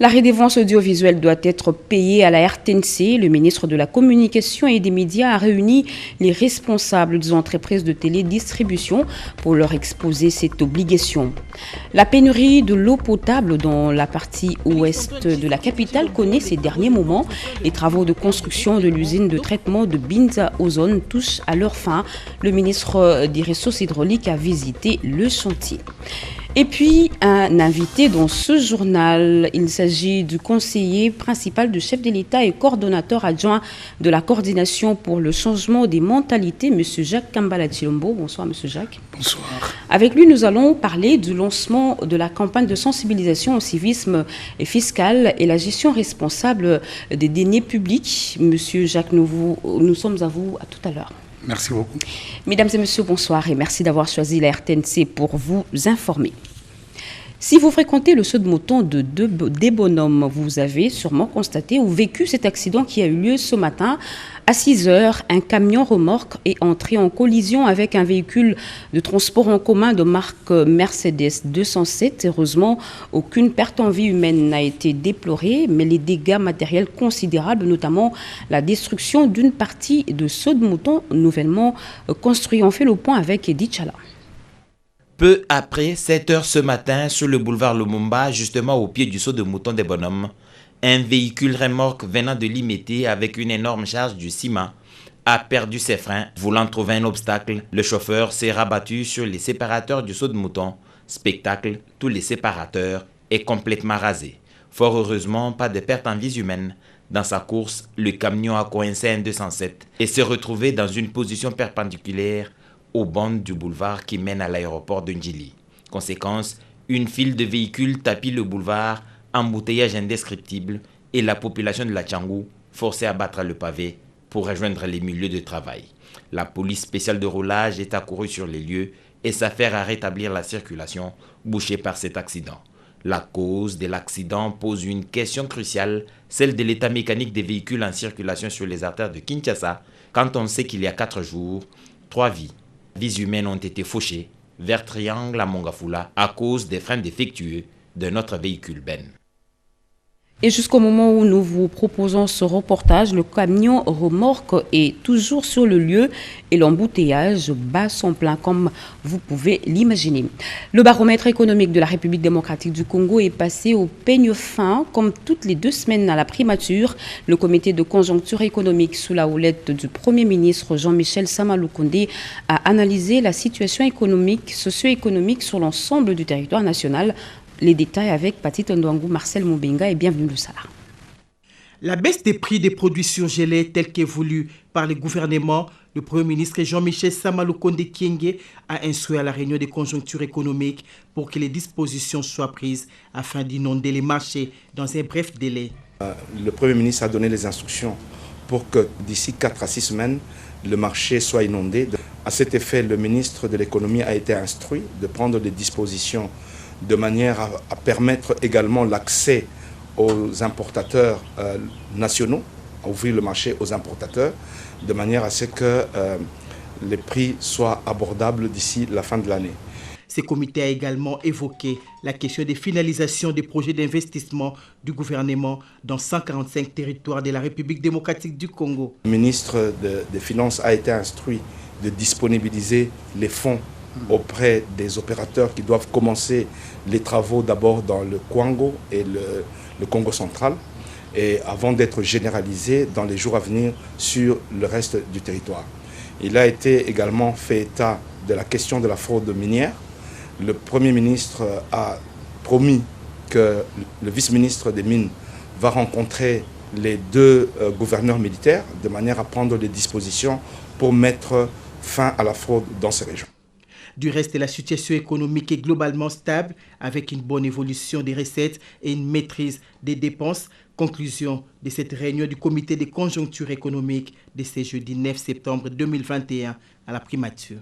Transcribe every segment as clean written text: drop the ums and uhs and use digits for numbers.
La redevance audiovisuelle doit être payée à la RTNC. Le ministre de la Communication et des Médias a réuni les responsables des entreprises de télédistribution pour leur exposer cette obligation. La pénurie de l'eau potable dans la partie ouest de la capitale connaît ces derniers moments. Les travaux de construction de l'usine de traitement de Binza Ozone touchent à leur fin. Le ministre des Ressources hydrauliques a visité le chantier. Et puis, un invité dans ce journal, il s'agit du conseiller principal du chef de l'État et coordonnateur adjoint de la coordination pour le changement des mentalités, M. Jacques Kambala Chilombo. Bonsoir, M. Jacques. Bonsoir. Avec lui, nous allons parler du lancement de la campagne de sensibilisation au civisme fiscal et la gestion responsable des deniers publics. M. Jacques, nous sommes à vous à tout à l'heure. Merci beaucoup. Mesdames et messieurs, bonsoir et merci d'avoir choisi la RTNC pour vous informer. Si vous fréquentez le saut de mouton des Bonhommes, vous avez sûrement constaté ou vécu cet accident qui a eu lieu ce matin. À 6 heures, un camion remorque est entré en collision avec un véhicule de transport en commun de marque Mercedes 207. Heureusement, aucune perte en vie humaine n'a été déplorée, mais les dégâts matériels considérables, notamment la destruction d'une partie de saut de mouton nouvellement construit. On fait le point avec Edith Chala. Peu après 7 heures ce matin, sur le boulevard Lumumba, justement au pied du saut de mouton des Bonhommes, un véhicule remorque venant de Limete avec une énorme charge du ciment a perdu ses freins. Voulant trouver un obstacle, le chauffeur s'est rabattu sur les séparateurs du saut de mouton. Spectacle, tous les séparateurs est complètement rasé. Fort heureusement, pas de perte en vie humaine. Dans sa course, le camion a coincé un 207 et s'est retrouvé dans une position perpendiculaire aux bandes du boulevard qui mène à l'aéroport de Ndjili. Conséquence, une file de véhicules tapit le boulevard, embouteillage indescriptible et la population de la Tchangou forcée à battre le pavé pour rejoindre les milieux de travail. La police spéciale de roulage est accourue sur les lieux et s'affaire à rétablir la circulation bouchée par cet accident. La cause de l'accident pose une question cruciale, celle de l'état mécanique des véhicules en circulation sur les artères de Kinshasa, quand on sait qu'il y a 4 jours, 3 vies humaines ont été fauchées vers Triangle à Mongafula à cause des freins défectueux de notre véhicule Ben. Et jusqu'au moment où nous vous proposons ce reportage, le camion remorque est toujours sur le lieu et l'embouteillage bat son plein comme vous pouvez l'imaginer. Le baromètre économique de la République démocratique du Congo est passé au peigne fin comme toutes les 2 semaines à la primature. Le comité de conjoncture économique sous la houlette du Premier ministre Jean-Michel Sama-Lukonde a analysé la situation économique, socio-économique sur l'ensemble du territoire national. Les détails avec Patit Ndouangou, Marcel Moubenga et bienvenue au Salah. La baisse des prix des produits surgelés telle qu'évolue par le gouvernement, le Premier ministre Jean-Michel Sama-Lukonde Kyenge a instruit à la réunion des conjonctures économiques pour que les dispositions soient prises afin d'inonder les marchés dans un bref délai. Le Premier ministre a donné les instructions pour que d'ici 4 à 6 semaines, le marché soit inondé. À cet effet, le ministre de l'économie a été instruit de prendre des dispositions de manière à permettre également l'accès aux importateurs nationaux, à ouvrir le marché aux importateurs, de manière à ce que les prix soient abordables d'ici la fin de l'année. Ce comité a également évoqué la question des finalisations des projets d'investissement du gouvernement dans 145 territoires de la République démocratique du Congo. Le ministre des Finances a été instruit de disponibiliser les fonds auprès des opérateurs qui doivent commencer les travaux d'abord dans le Kwango et le Congo central et avant d'être généralisés dans les jours à venir sur le reste du territoire. Il a été également fait état de la question de la fraude minière. Le Premier ministre a promis que le vice-ministre des Mines va rencontrer les 2 gouverneurs militaires de manière à prendre des dispositions pour mettre fin à la fraude dans ces régions. Du reste, la situation économique est globalement stable avec une bonne évolution des recettes et une maîtrise des dépenses. Conclusion de cette réunion du comité de conjoncture économique de ce jeudi 9 septembre 2021 à la primature.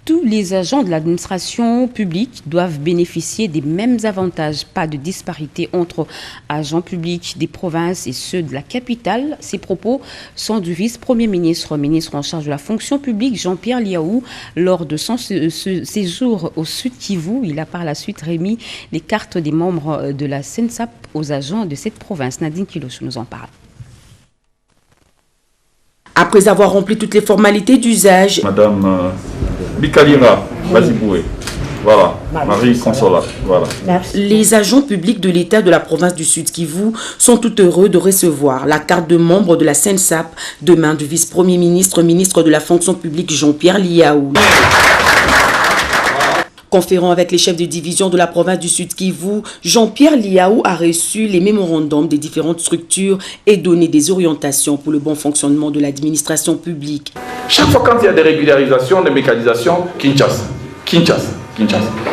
Tous les agents de l'administration publique doivent bénéficier des mêmes avantages. Pas de disparité entre agents publics des provinces et ceux de la capitale. Ces propos sont du vice-premier ministre en charge de la fonction publique, Jean-Pierre Liaou, lors de son séjour au Sud Kivu. Il a par la suite remis les cartes des membres de la SENSAP aux agents de cette province. Nadine Kilochou nous en parle. Après avoir rempli toutes les formalités d'usage, Madame Bikalira, vas-y boué. Voilà, Marie Consola. Voilà. Les agents publics de l'État de la province du Sud Kivu sont tout heureux de recevoir la carte de membre de la SENSAP de main du vice-premier ministre, ministre de la fonction publique Jean-Pierre Liaou. Conférant avec les chefs de division de la province du Sud Kivu, Jean-Pierre Liaou a reçu les mémorandums des différentes structures et donné des orientations pour le bon fonctionnement de l'administration publique. Chaque fois quand il y a des régularisations, des mécanisations, Kinshasa.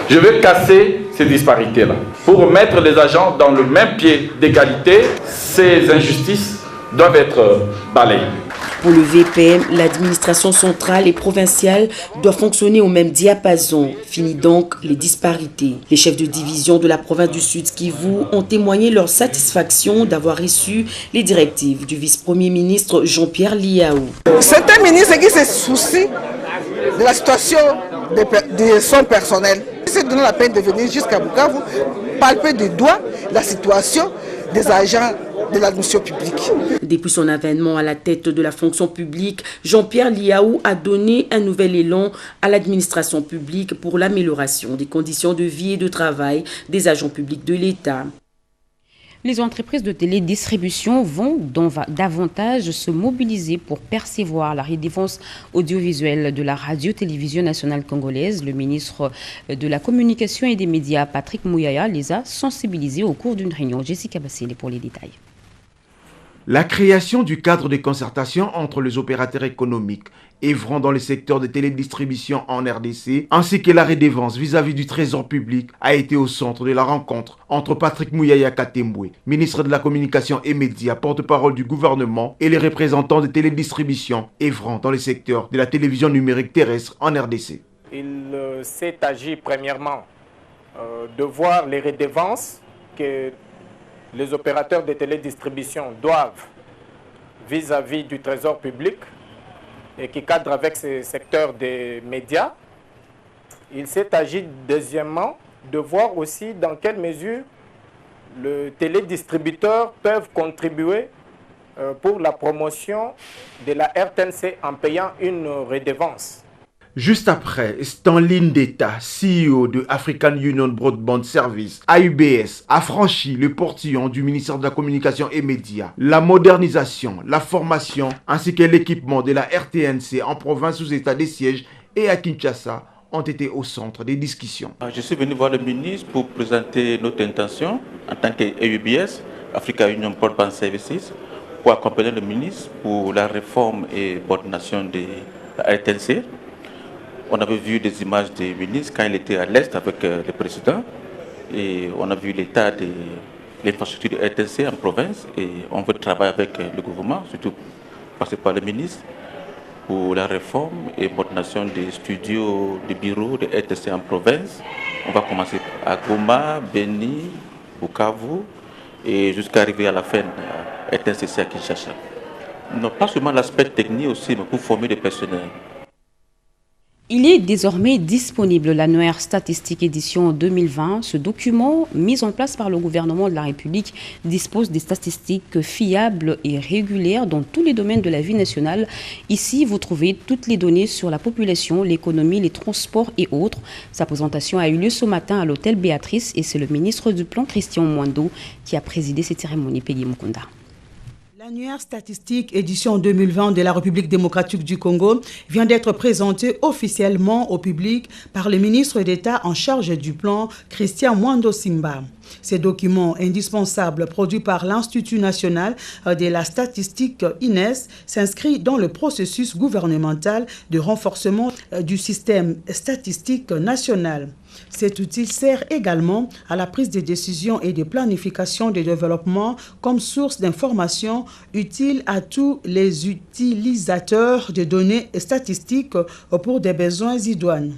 Je veux casser ces disparités-là pour mettre les agents dans le même pied d'égalité. Ces injustices doivent être balayées. Pour le VPM, l'administration centrale et provinciale doit fonctionner au même diapason. Fini donc les disparités. Les chefs de division de la province du Sud Kivu ont témoigné leur satisfaction d'avoir reçu les directives du vice-premier ministre Jean-Pierre Liaou. C'est un ministre qui se soucie de la situation de son personnel. C'est donné la peine de venir jusqu'à Bukavu, palper du doigt la situation des agents de l'administration publique. Depuis son avènement à la tête de la fonction publique, Jean-Pierre Liaou a donné un nouvel élan à l'administration publique pour l'amélioration des conditions de vie et de travail des agents publics de l'État. Les entreprises de télédistribution vont davantage se mobiliser pour percevoir la redevance audiovisuelle de la radio-télévision nationale congolaise. Le ministre de la Communication et des Médias, Patrick Mouyaya, les a sensibilisés au cours d'une réunion. Jessica Bassélé pour les détails. La création du cadre de concertation entre les opérateurs économiques œuvrant dans le secteur de télédistribution en RDC, ainsi que la redevance vis-à-vis du Trésor public, a été au centre de la rencontre entre Patrick Mouyaya Katembwe, ministre de la Communication et Médias, porte-parole du gouvernement, et les représentants de télédistribution œuvrant dans le secteur de la télévision numérique terrestre en RDC. Il s'est agi premièrement de voir les redevances que les opérateurs de télédistribution doivent vis-à-vis du Trésor public et qui cadre avec ce secteur des médias. Il s'est agi deuxièmement de voir aussi dans quelle mesure les télédistributeurs peuvent contribuer pour la promotion de la RTNC en payant une redevance. Juste après, Stanley Ndeta, CEO de African Union Broadband Service, AUBS, a franchi le portillon du ministère de la Communication et Médias. La modernisation, la formation ainsi que l'équipement de la RTNC en province sous état de siège et à Kinshasa ont été au centre des discussions. Je suis venu voir le ministre pour présenter notre intention en tant qu'AUBS, African Union Broadband Services, pour accompagner le ministre pour la réforme et coordination de la RTNC. On avait vu des images des ministres quand il était à l'Est avec le président. Et on a vu l'état de l'infrastructure de RTNC en province. Et on veut travailler avec le gouvernement, surtout passé par le ministre, pour la réforme et coordination des studios, des bureaux de RTNC en province. On va commencer à Goma, Beni, Bukavu, et jusqu'à arriver à la fin à RTNC à Kinshasa. Non, pas seulement l'aspect technique aussi, mais pour former des personnels. Il est désormais disponible, l'annuaire statistique édition 2020. Ce document, mis en place par le gouvernement de la République, dispose des statistiques fiables et régulières dans tous les domaines de la vie nationale. Ici, vous trouvez toutes les données sur la population, l'économie, les transports et autres. Sa présentation a eu lieu ce matin à l'hôtel Béatrice et c'est le ministre du Plan, Christian Mwando, qui a présidé cette cérémonie. Peggy Mukunda. L'annuaire statistique édition 2020 de la République démocratique du Congo vient d'être présenté officiellement au public par le ministre d'État en charge du plan, Christian Mwando Simba. Ces documents indispensables produits par l'Institut national de la statistique INES s'inscrivent dans le processus gouvernemental de renforcement du système statistique national. Cet outil sert également à la prise de décisions et de planification de développement comme source d'information utile à tous les utilisateurs de données statistiques pour des besoins idoines.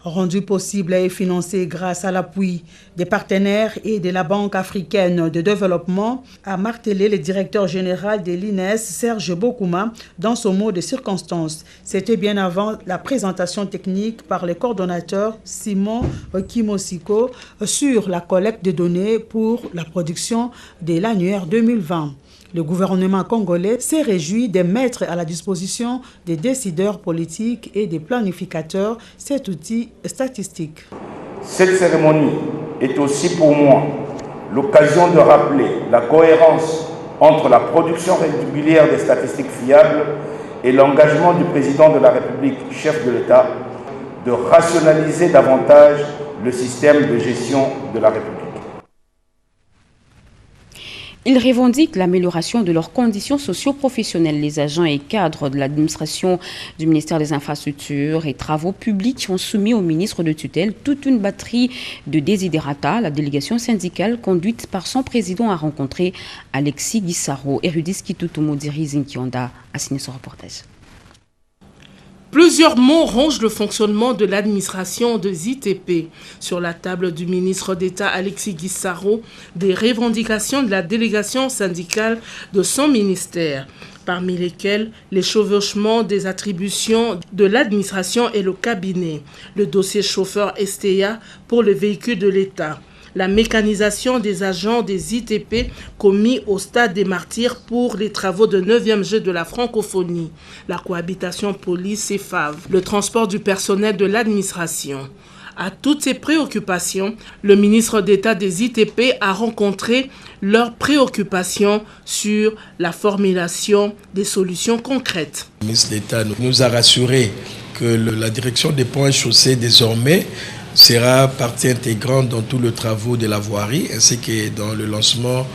Rendu possible et financé grâce à l'appui des partenaires et de la Banque africaine de développement, a martelé le directeur général de l'INES, Serge Bokouma, dans son mot de circonstance. C'était bien avant la présentation technique par le coordonnateur Simon Kimosiko sur la collecte de données pour la production de l'annuaire 2020. Le gouvernement congolais s'est réjoui de mettre à la disposition des décideurs politiques et des planificateurs cet outil statistique. Cette cérémonie est aussi pour moi l'occasion de rappeler la cohérence entre la production régulière des statistiques fiables et l'engagement du président de la République, chef de l'État, de rationaliser davantage le système de gestion de la République. Ils revendiquent l'amélioration de leurs conditions socio-professionnelles. Les agents et cadres de l'administration du ministère des Infrastructures et Travaux publics ont soumis au ministre de tutelle toute une batterie de desiderata. La délégation syndicale conduite par son président a rencontré Alexis Guissaro. Erudis Kitutumo Zinkianda a signé son reportage. Plusieurs mots rongent le fonctionnement de l'administration de ZTP. Sur la table du ministre d'État Alexis Guissaro, des revendications de la délégation syndicale de son ministère, parmi lesquelles les chevauchements des attributions de l'administration et le cabinet, le dossier chauffeur STA pour le véhicule de l'État, la mécanisation des agents des ITP commis au stade des martyrs pour les travaux de 9e jet de la francophonie, la cohabitation police et FAV, le transport du personnel de l'administration. À toutes ces préoccupations, le ministre d'État des ITP a rencontré leurs préoccupations sur la formulation des solutions concrètes. Le ministre d'État nous a rassuré que la direction des ponts et chaussées désormais sera partie intégrante dans tous les travaux de la voirie ainsi que dans le lancement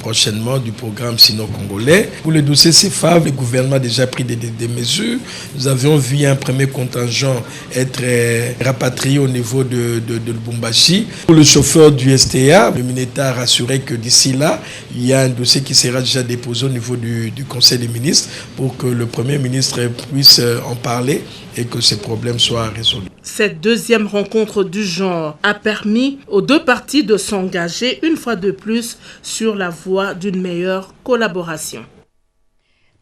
prochainement du programme sino-congolais. Pour le dossier CFAV, le gouvernement a déjà pris des mesures. Nous avions vu un premier contingent être rapatrié au niveau de Lubumbashi. Pour le chauffeur du STA, le ministère a rassuré que d'ici là, il y a un dossier qui sera déjà déposé au niveau du Conseil des ministres pour que le Premier ministre puisse en parler et que ces problèmes soient résolus. Cette deuxième rencontre du genre a permis aux deux parties de s'engager une fois de plus sur la voie d'une meilleure collaboration.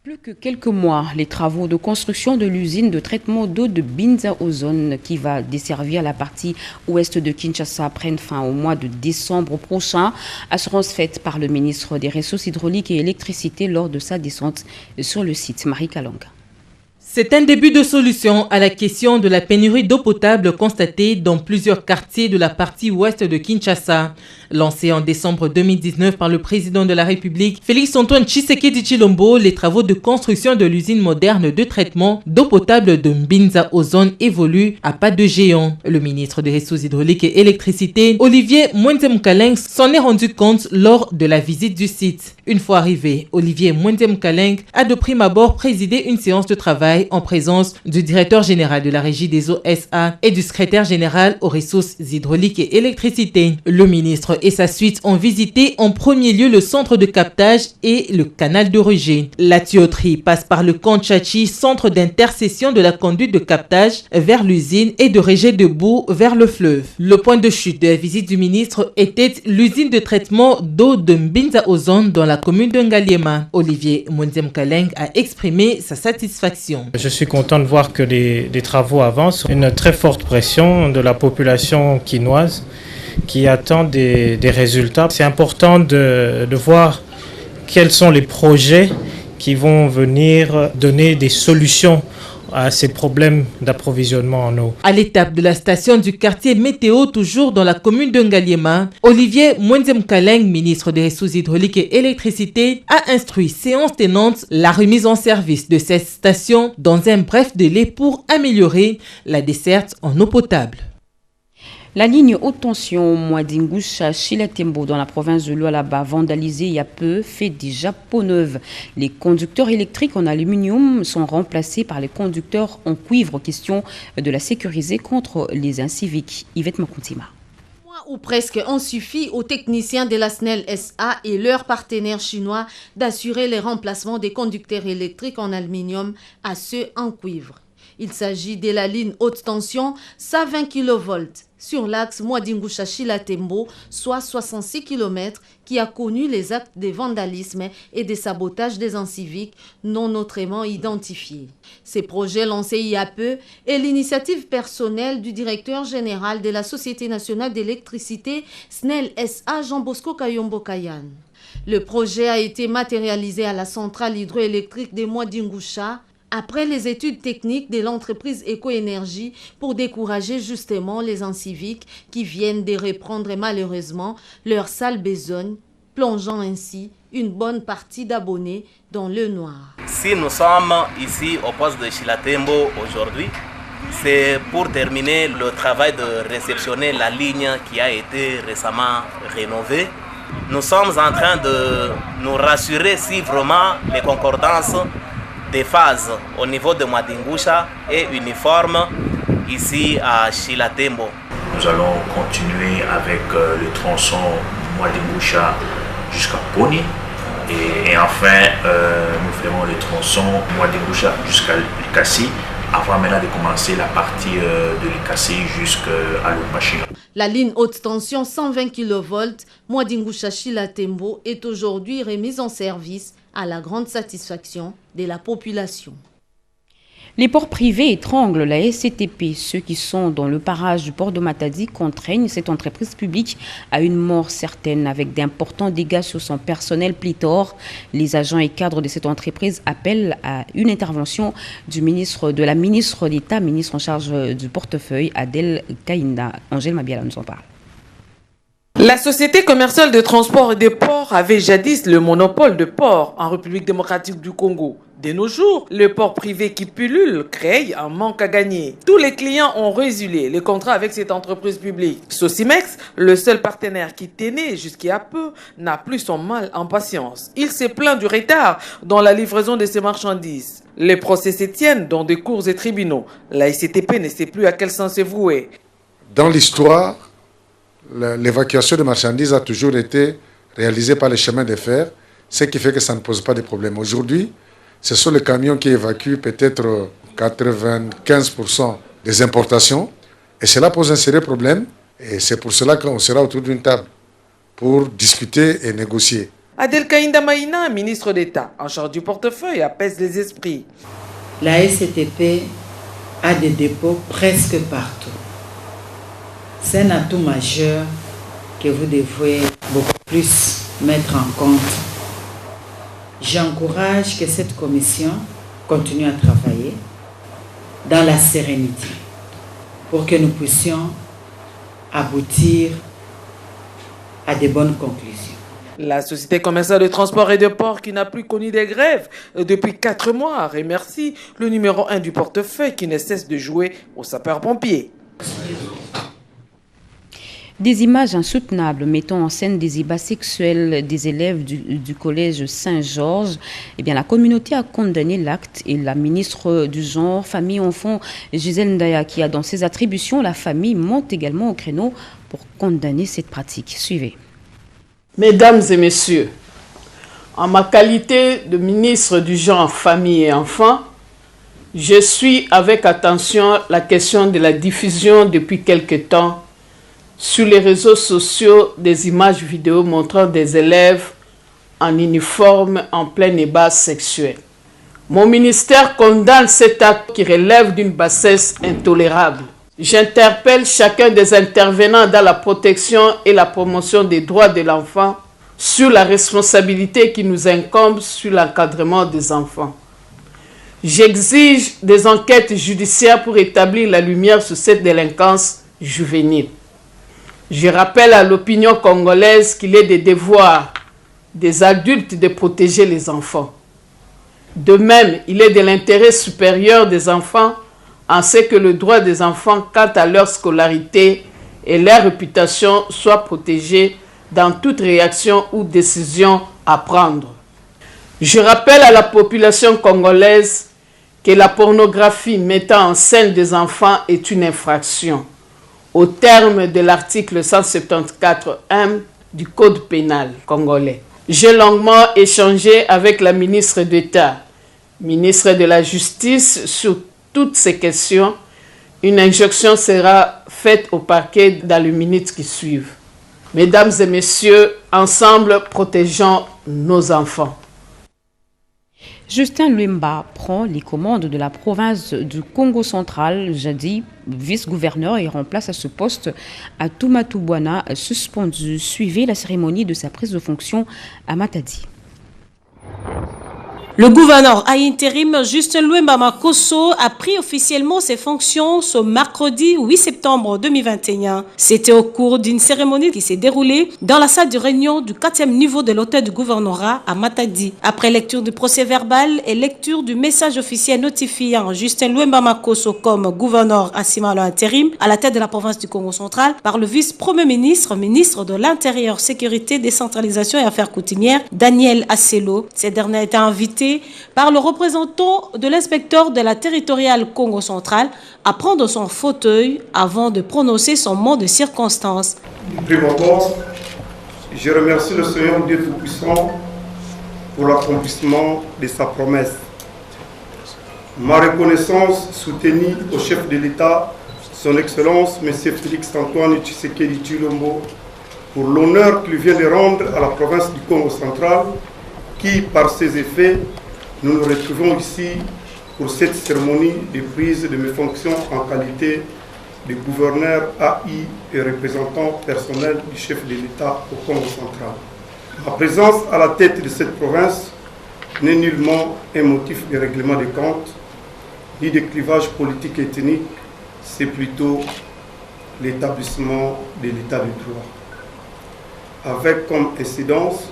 Plus que quelques mois, les travaux de construction de l'usine de traitement d'eau de Binza Ozone qui va desservir la partie ouest de Kinshasa prennent fin au mois de décembre prochain. Assurance faite par le ministre des Ressources hydrauliques et électricité lors de sa descente sur le site. Marie Kalanga. C'est un début de solution à la question de la pénurie d'eau potable constatée dans plusieurs quartiers de la partie ouest de Kinshasa. Lancé en décembre 2019 par le président de la République, Félix-Antoine Tshisekedi Tshilombo, les travaux de construction de l'usine moderne de traitement d'eau potable de Binza Ozone évoluent à pas de géant. Le ministre des Ressources hydrauliques et électricité, Olivier Mwenzemkaleng, s'en est rendu compte lors de la visite du site. Une fois arrivé, Olivier Mwenzemkaleng a de prime abord présidé une séance de travail en présence du directeur général de la Régie des eaux SA et du secrétaire général aux ressources hydrauliques et électricité. Le ministre et sa suite ont visité en premier lieu le centre de captage et le canal de rejet. La tuyauterie passe par le Kanchachi, centre d'intercession de la conduite de captage vers l'usine et de rejet de boue vers le fleuve. Le point de chute de la visite du ministre était l'usine de traitement d'eau de Binza Ozone dans la commune de Ngaliema. Olivier Mwenzemkaleng a exprimé sa satisfaction. Je suis content de voir que les travaux avancent. Une très forte pression de la population quinoise qui attend des résultats. C'est important de voir quels sont les projets qui vont venir donner des solutions à ces problèmes d'approvisionnement en eau. À l'étape de la station du quartier Météo, toujours dans la commune de Ngaliema, Olivier Mwenzemkaleng, ministre des Ressources hydrauliques et électricité, a instruit séance tenante la remise en service de cette station dans un bref délai pour améliorer la desserte en eau potable. La ligne haute tension Mwadingusha-Chilatembo dans la province de Lualaba, vandalisée il y a peu, fait déjà peau neuve. Les conducteurs électriques en aluminium sont remplacés par les conducteurs en cuivre. Question de la sécuriser contre les inciviques. Yvette Makuntima. Ou presque ont suffi aux techniciens de la SNEL SA et leurs partenaires chinois d'assurer les remplacements des conducteurs électriques en aluminium à ceux en cuivre. Il s'agit de la ligne haute tension 120 kV sur l'axe Mwadingusha-Chilatembo, soit 66 km, qui a connu les actes de vandalisme et de sabotage des inciviques non autrement identifiés. Ces projets lancés il y a peu est l'initiative personnelle du directeur général de la Société nationale d'électricité, SNEL SA, Jean-Bosco Kayombo Kayan. Le projet a été matérialisé à la centrale hydroélectrique de Mwadingusha après les études techniques de l'entreprise Ecoénergie pour décourager justement les inciviques qui viennent de reprendre malheureusement leur sale besogne, plongeant ainsi une bonne partie d'abonnés dans le noir. Si nous sommes ici au poste de Chilatembo aujourd'hui, c'est pour terminer le travail de réceptionner la ligne qui a été récemment rénovée. Nous sommes en train de nous rassurer si vraiment les concordances des phases au niveau de Mwadingusha est uniforme ici à Chilatembo. Nous allons continuer avec le tronçon Mwadingusha jusqu'à Poni et enfin nous ferons le tronçon Mwadingusha jusqu'à Likasi avant maintenant de commencer la partie de Likasi jusqu'à Lubumbashi. La ligne haute tension 120 kV Mwadingusha-Chilatembo est aujourd'hui remise en service à la grande satisfaction de la population. Les ports privés étranglent la SCTP. Ceux qui sont dans le parage du port de Matadi contraignent cette entreprise publique à une mort certaine avec d'importants dégâts sur son personnel pléthore. Les agents et cadres de cette entreprise appellent à une intervention de la ministre d'État, ministre en charge du portefeuille, Adel Kainda. Angèle Mabiala nous en parle. La société commerciale de transport et de port avait jadis le monopole de port en République démocratique du Congo. De nos jours, le port privé qui pullule crée un manque à gagner. Tous les clients ont résilié les contrats avec cette entreprise publique. Sosimex, le seul partenaire qui tenait jusqu'à peu, n'a plus son mal en patience. Il se plaint du retard dans la livraison de ses marchandises. Les procès se tiennent dans des cours et tribunaux. La SCTP ne sait plus à quel sens se vouer. Dans l'histoire, l'évacuation de marchandises a toujours été réalisée par les chemins de fer, ce qui fait que ça ne pose pas de problème. Aujourd'hui, ce sont les camions qui évacuent peut-être 95% des importations et cela pose un sérieux problème et c'est pour cela qu'on sera autour d'une table pour discuter et négocier. Adel Kainda Maïna, ministre d'État en charge du portefeuille, apaise les esprits. La SCTP a des dépôts presque partout. C'est un atout majeur que vous devez beaucoup plus mettre en compte. J'encourage que cette commission continue à travailler dans la sérénité pour que nous puissions aboutir à de bonnes conclusions. La société commerciale de transport et de port qui n'a plus connu des grèves depuis 4 mois remercie le numéro 1 du portefeuille qui ne cesse de jouer aux sapeurs-pompiers. Des images insoutenables mettant en scène des ébats sexuels des élèves du collège Saint-Georges. Eh bien, la communauté a condamné l'acte et la ministre du Genre, Famille, Enfants, Gisèle Ndaya, qui a dans ses attributions, la famille monte également au créneau pour condamner cette pratique. Suivez. Mesdames et messieurs, en ma qualité de ministre du Genre, Famille et Enfants, je suis avec attention la question de la diffusion depuis quelque temps sur les réseaux sociaux des images vidéo montrant des élèves en uniforme en plein ébat sexuel. Mon ministère condamne cet acte qui relève d'une bassesse intolérable. J'interpelle chacun des intervenants dans la protection et la promotion des droits de l'enfant sur la responsabilité qui nous incombe sur l'encadrement des enfants. J'exige des enquêtes judiciaires pour établir la lumière sur cette délinquance juvénile. Je rappelle à l'opinion congolaise qu'il est des devoirs des adultes de protéger les enfants. De même, il est de l'intérêt supérieur des enfants en ce que le droit des enfants quant à leur scolarité et leur réputation soit protégé dans toute réaction ou décision à prendre. Je rappelle à la population congolaise que la pornographie mettant en scène des enfants est une infraction au terme de l'article 174-1 du Code pénal congolais. J'ai longuement échangé avec la ministre d'État, ministre de la Justice, sur toutes ces questions, une injonction sera faite au parquet dans les minutes qui suivent. Mesdames et messieurs, ensemble, protégeons nos enfants. Justin Luemba prend les commandes de la province du Congo central, jadis vice-gouverneur, et remplace à ce poste Atumatu Bwana, suspendu. Suivez la cérémonie de sa prise de fonction à Matadi. Le gouverneur à intérim Justin Luemba Makosso a pris officiellement ses fonctions ce mercredi 8 septembre 2021. C'était au cours d'une cérémonie qui s'est déroulée dans la salle de réunion du 4e niveau de l'hôtel du gouvernorat à Matadi. Après lecture du procès verbal et lecture du message officiel notifiant Justin Luemba Makosso comme gouverneur à intérim à la tête de la province du Congo central par le vice-premier ministre, ministre de l'Intérieur, Sécurité, Décentralisation et Affaires coutumières, Daniel Asselo. Ces derniers étaient invités par le représentant de l'inspecteur de la territoriale Congo central à prendre son fauteuil avant de prononcer son mot de circonstance. Du prime abord, je remercie le Seigneur Dieu Tout-Puissant pour l'accomplissement de sa promesse. Ma reconnaissance soutenue au chef de l'État, son Excellence M. Félix-Antoine Tshisekedi Tshilombo, pour l'honneur qu'il vient de rendre à la province du Congo central, qui, par ses effets, nous nous retrouvons ici pour cette cérémonie de prise de mes fonctions en qualité de gouverneur AI et représentant personnel du chef de l'État au Congo central. Ma présence à la tête de cette province n'est nullement un motif de règlement de comptes, ni de clivage politique et ethnique, c'est plutôt l'établissement de l'État de droit. Avec comme incidence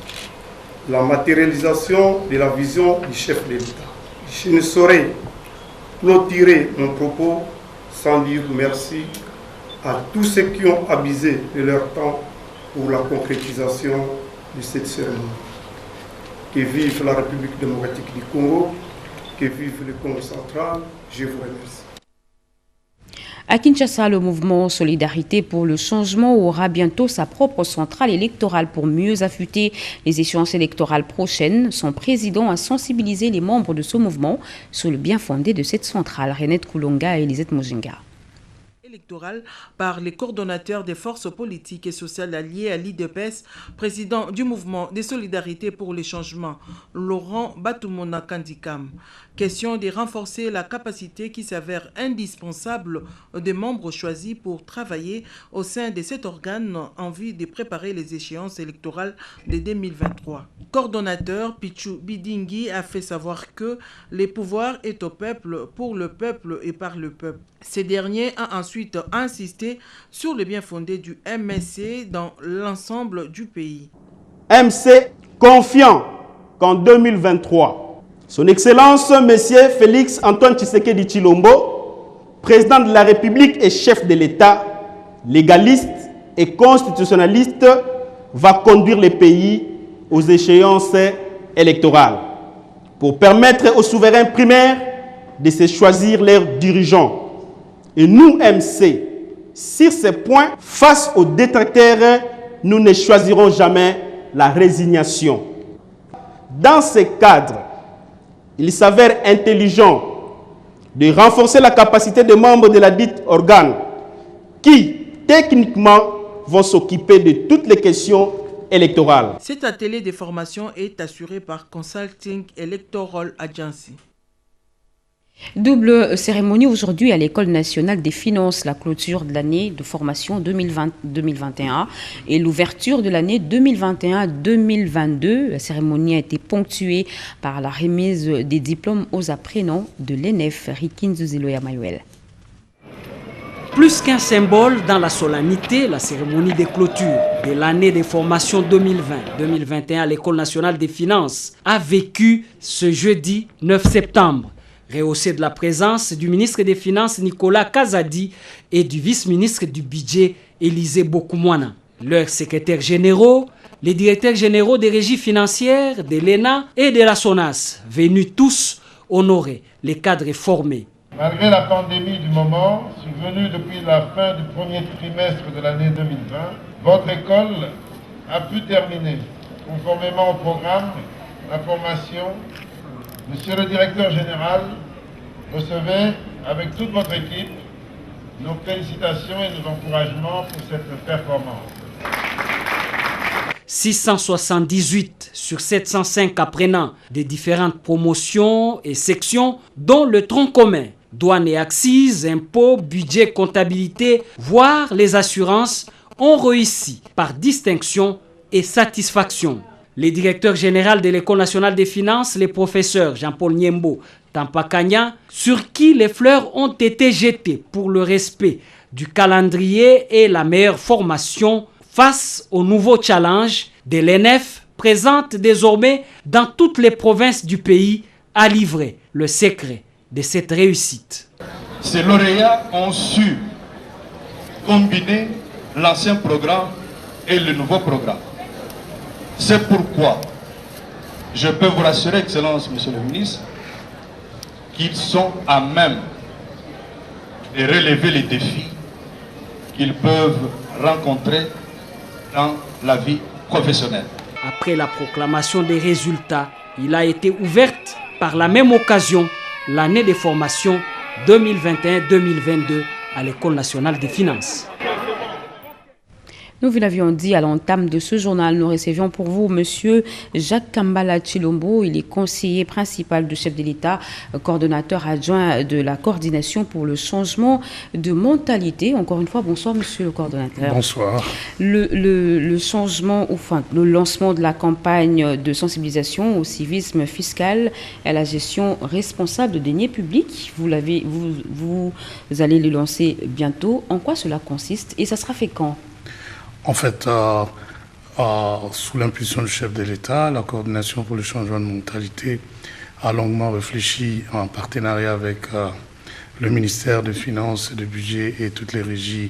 la matérialisation de la vision du chef de l'État. Je ne saurais clôturer mon propos sans dire merci à tous ceux qui ont abusé de leur temps pour la concrétisation de cette cérémonie. Que vive la République démocratique du Congo, que vive le Congo central, je vous remercie. À Kinshasa, le mouvement Solidarité pour le changement aura bientôt sa propre centrale électorale pour mieux affûter les échéances électorales prochaines. Son président a sensibilisé les membres de ce mouvement sur le bien fondé de cette centrale. Renette Koulonga et Elisette Mojinga. Électorale par les coordonnateurs des forces politiques et sociales alliées à l'IDPS, président du mouvement des solidarités pour les changements, Laurent Batoumona Kandikam. Question de renforcer la capacité qui s'avère indispensable des membres choisis pour travailler au sein de cet organe en vue de préparer les échéances électorales de 2023. Coordonnateur Pichu Bidingi a fait savoir que les pouvoirs est au peuple, pour le peuple et par le peuple. Ces derniers a ensuite insisté sur le bien fondé du MSC dans l'ensemble du pays. MC confiant qu'en 2023, son Excellence, M. Félix-Antoine Tshisekedi Tshilombo, président de la République et chef de l'État, légaliste et constitutionnaliste, va conduire le pays aux échéances électorales pour permettre aux souverains primaires de se choisir leurs dirigeants. Et nous, MC, sur ces points, face aux détracteurs, nous ne choisirons jamais la résignation. Dans ce cadre, il s'avère intelligent de renforcer la capacité des membres de la dite organe qui, techniquement, vont s'occuper de toutes les questions électorales. Cet atelier de formation est assuré par Consulting Electoral Agency. Double cérémonie aujourd'hui à l'École nationale des finances, la clôture de l'année de formation 2020-2021 et l'ouverture de l'année 2021-2022. La cérémonie a été ponctuée par la remise des diplômes aux apprenants de l'ENEF. Rikin Zuziloya Mayuel. Plus qu'un symbole dans la solennité, la cérémonie de clôture de l'année de formation 2020-2021 à l'École nationale des finances a vécu ce jeudi 9 septembre. Rehaussé de la présence du ministre des Finances Nicolas Kazadi et du vice-ministre du Budget Élisée Bokoumouana. Leurs secrétaires généraux, les directeurs généraux des régies financières, de l'ENA et de la SONAS, venus tous honorer les cadres formés. Malgré la pandémie du moment, survenue depuis la fin du premier trimestre de l'année 2020, votre école a pu terminer, conformément au programme, la formation. Monsieur le directeur général, recevez avec toute votre équipe, nos félicitations et nos encouragements pour cette performance. 678 sur 705 apprenants des différentes promotions et sections, dont le tronc commun, douane et axes, impôts, budget, comptabilité, voire les assurances, ont réussi par distinction et satisfaction. Les directeurs généraux de l'École nationale des finances, les professeurs Jean-Paul Niembo, Tampakanya, sur qui les fleurs ont été jetées pour le respect du calendrier et la meilleure formation face aux nouveaux challenges de l'ENEF, présente désormais dans toutes les provinces du pays, a livré le secret de cette réussite. Ces lauréats ont su combiner l'ancien programme et le nouveau programme. C'est pourquoi je peux vous rassurer, Excellence, Monsieur le Ministre, qu'ils sont à même de relever les défis qu'ils peuvent rencontrer dans la vie professionnelle. Après la proclamation des résultats, il a été ouverte par la même occasion l'année de formation 2021-2022 à l'École nationale des finances. Nous vous l'avions dit à l'entame de ce journal, nous recevions pour vous Monsieur Jacques Kambala Chilombo. Il est conseiller principal du chef de l'État, coordonnateur adjoint de la coordination pour le changement de mentalité. Encore une fois, bonsoir Monsieur le coordonnateur. Bonsoir. Le changement, enfin le lancement de la campagne de sensibilisation au civisme fiscal et à la gestion responsable de deniers publics, vous allez le lancer bientôt. En quoi cela consiste et ça sera fait quand? En fait, sous l'impulsion du chef de l'État, la coordination pour le changement de mentalité a longuement réfléchi en partenariat avec le ministère des Finances et du Budget et toutes les régies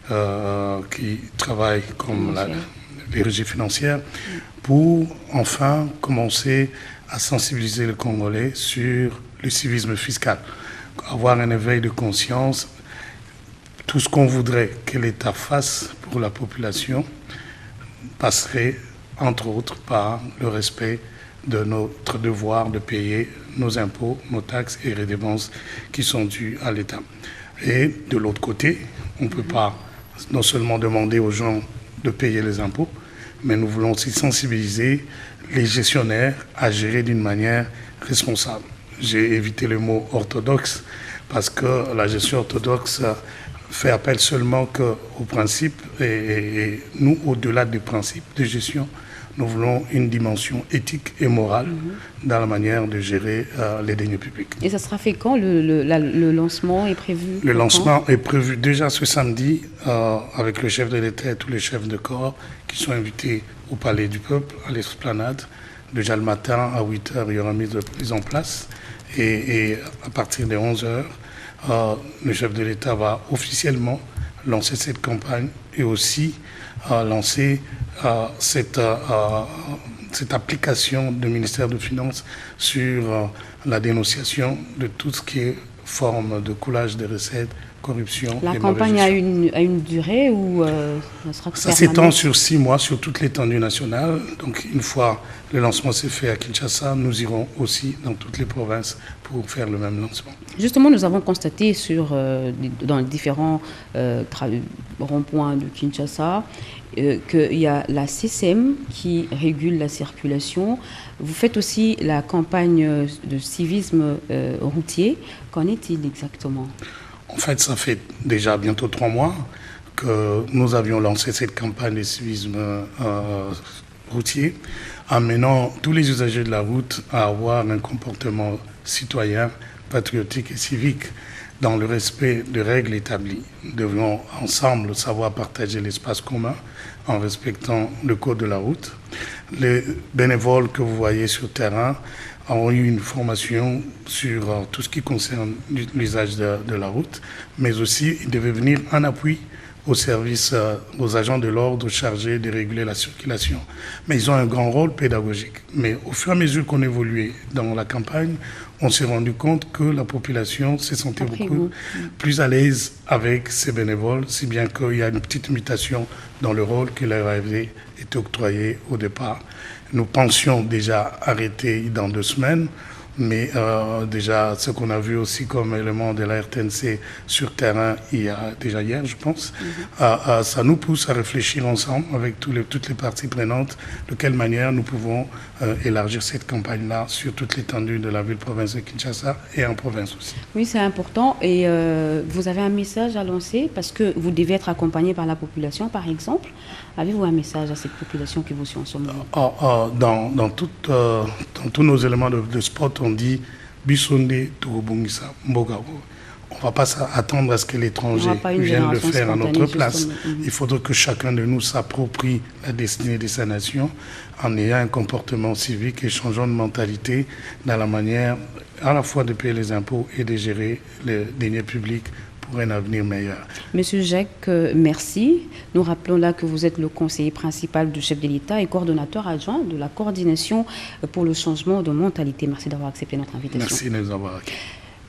qui travaillent comme les régies financières pour enfin commencer à sensibiliser les Congolais sur le civisme fiscal, avoir un éveil de conscience. Tout ce qu'on voudrait que l'État fasse pour la population passerait, entre autres, par le respect de notre devoir de payer nos impôts, nos taxes et redevances qui sont dues à l'État. Et de l'autre côté, on ne peut pas non seulement demander aux gens de payer les impôts, mais nous voulons aussi sensibiliser les gestionnaires à gérer d'une manière responsable. J'ai évité le mot orthodoxe parce que la gestion orthodoxe fait appel seulement qu'au principe, et nous, au-delà des principes de gestion, nous voulons une dimension éthique et morale dans la manière de gérer les deniers publics. Et ça sera fait quand? Le lancement est prévu? Le lancement est prévu déjà ce samedi avec le chef de l'État et tous les chefs de corps qui sont invités au Palais du Peuple, à l'Esplanade. Déjà le matin, à 8h, il y aura mise en place. Et à partir de 11h, le chef de l'État va officiellement lancer cette campagne et aussi lancer cette application du ministère des Finances sur la dénonciation de tout ce qui est forme de coulage des recettes, corruption. La campagne a une durée ou ça s'étend sur 6 mois sur toute l'étendue nationale. Donc une fois le lancement s'est fait à Kinshasa, nous irons aussi dans toutes les provinces pour faire le même lancement. Justement, nous avons constaté dans les différents ronds-points de Kinshasa qu'il y a la CSM qui régule la circulation. Vous faites aussi la campagne de civisme routier. Qu'en est-il exactement? En fait, ça fait déjà bientôt 3 mois que nous avions lancé cette campagne de civisme routier, amenant tous les usagers de la route à avoir un comportement citoyen, patriotique et civique dans le respect des règles établies. Nous devons ensemble savoir partager l'espace commun en respectant le code de la route. Les bénévoles que vous voyez sur le terrain ont eu une formation sur tout ce qui concerne l'usage de la route, mais aussi ils devaient venir en appui au service, aux agents de l'ordre chargés de réguler la circulation. Mais ils ont un grand rôle pédagogique. Mais au fur et à mesure qu'on évoluait dans la campagne, on s'est rendu compte que la population se sentait beaucoup plus à l'aise avec ces bénévoles, si bien qu'il y a une petite mutation dans le rôle qui leur avait été octroyé au départ. Nous pensions déjà arrêter dans 2 semaines. Mais déjà, ce qu'on a vu aussi comme élément de la RTNC sur terrain, il y a déjà hier, je pense, ça nous pousse à réfléchir ensemble avec toutes les parties prenantes de quelle manière nous pouvons élargir cette campagne-là sur toute l'étendue de la ville-province de Kinshasa et en province aussi. Oui, c'est important. Et vous avez un message à lancer parce que vous devez être accompagné par la population, par exemple. Avez-vous un message à cette population qui vous suit en ce moment? Dans tous nos éléments de sport, on dit Bisonde Toubongisa Mbogabo. On ne va pas attendre à ce que l'étranger vienne le faire à notre place. Il faudrait que chacun de nous s'approprie la destinée de sa nation en ayant un comportement civique et changeant de mentalité dans la manière à la fois de payer les impôts et de gérer les deniers publics pour un avenir meilleur. Monsieur Jacques, merci. Nous rappelons là que vous êtes le conseiller principal du chef de l'État et coordonnateur adjoint de la coordination pour le changement de mentalité. Merci d'avoir accepté notre invitation. Merci de nous avoir accueillis.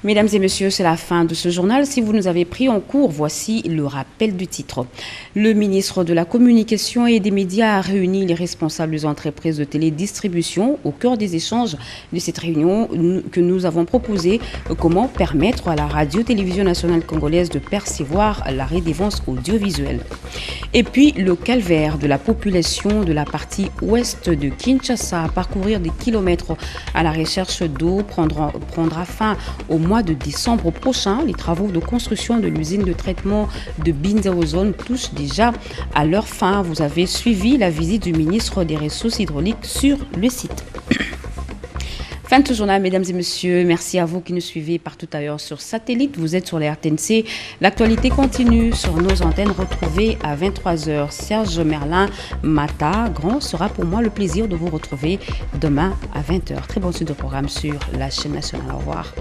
Mesdames et messieurs, c'est la fin de ce journal. Si vous nous avez pris en cours, voici le rappel du titre. Le ministre de la Communication et des Médias a réuni les responsables des entreprises de télédistribution au cœur des échanges de cette réunion que nous avons proposé. Comment permettre à la radio-télévision nationale congolaise de percevoir la redevance audiovisuelle. Et puis, le calvaire de la population de la partie ouest de Kinshasa, parcourir des kilomètres à la recherche d'eau, prendra fin au mois de décembre prochain. Les travaux de construction de l'usine de traitement de Binzaozone touchent déjà à leur fin. Vous avez suivi la visite du ministre des Ressources hydrauliques sur le site. Fin de ce journal, mesdames et messieurs. Merci à vous qui nous suivez partout ailleurs sur satellite. Vous êtes sur les RTNC. L'actualité continue sur nos antennes. Retrouvées à 23h. Serge Merlin Mata Grand sera pour moi le plaisir de vous retrouver demain à 20h. Très bonne suite de programme sur la chaîne nationale. Au revoir.